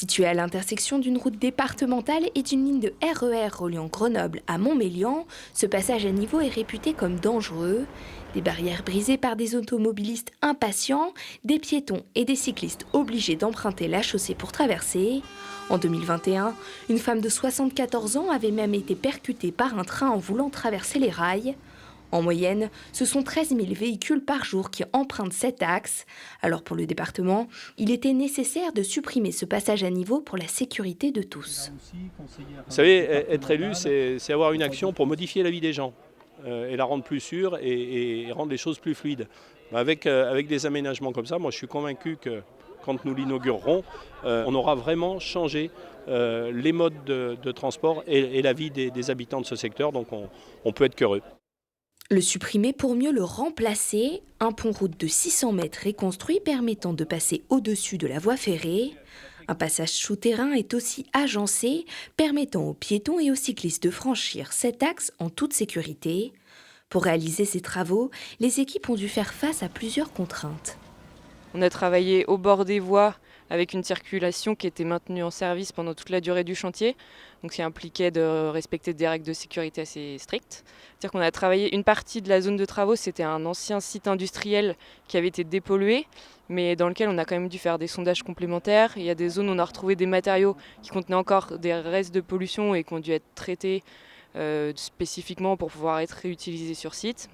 Situé à l'intersection d'une route départementale et d'une ligne de RER reliant Grenoble à Montmélian, ce passage à niveau est réputé comme dangereux. Des barrières brisées par des automobilistes impatients, des piétons et des cyclistes obligés d'emprunter la chaussée pour traverser. En 2021, une femme de 74 ans avait même été percutée par un train en voulant traverser les rails. En moyenne, ce sont 13 000 véhicules par jour qui empruntent cet axe. Alors pour le département, il était nécessaire de supprimer ce passage à niveau pour la sécurité de tous. Vous savez, être élu, c'est avoir une action pour modifier la vie des gens et la rendre plus sûre et rendre les choses plus fluides. Avec des aménagements comme ça, moi je suis convaincu que quand nous l'inaugurerons, on aura vraiment changé les modes de transport et la vie des habitants de ce secteur, donc on peut être qu'heureux. Le supprimer pour mieux le remplacer, un pont-route de 600 mètres est construit permettant de passer au-dessus de la voie ferrée. Un passage souterrain est aussi agencé, permettant aux piétons et aux cyclistes de franchir cet axe en toute sécurité. Pour réaliser ces travaux, les équipes ont dû faire face à plusieurs contraintes. On a travaillé au bord des voies avec une circulation qui était maintenue en service pendant toute la durée du chantier, donc ça impliquait de respecter des règles de sécurité assez strictes. C'est-à-dire qu'on a travaillé une partie de la zone de travaux, c'était un ancien site industriel qui avait été dépollué, mais dans lequel on a quand même dû faire des sondages complémentaires. Il y a des zones où on a retrouvé des matériaux qui contenaient encore des restes de pollution et qui ont dû être traités spécifiquement pour pouvoir être réutilisés sur site.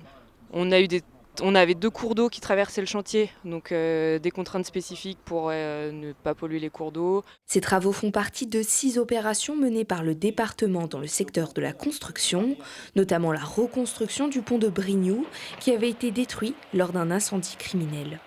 On avait 2 cours d'eau qui traversaient le chantier, donc des contraintes spécifiques pour ne pas polluer les cours d'eau. Ces travaux font partie de 6 opérations menées par le département dans le secteur de la construction, notamment la reconstruction du pont de Brignoux qui avait été détruit lors d'un incendie criminel.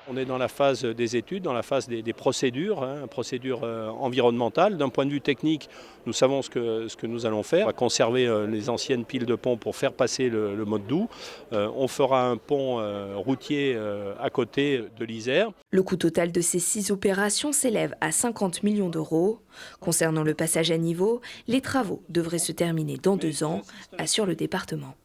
On est dans la phase des études, dans la phase des procédures, procédures environnementales. D'un point de vue technique, nous savons ce que nous allons faire. On va conserver les anciennes piles de pont pour faire passer le mode doux. On fera un pont routier à côté de l'Isère. Le coût total de ces 6 opérations s'élève à 50 millions d'euros. Concernant le passage à niveau, les travaux devraient se terminer dans 2 ans, assure le département.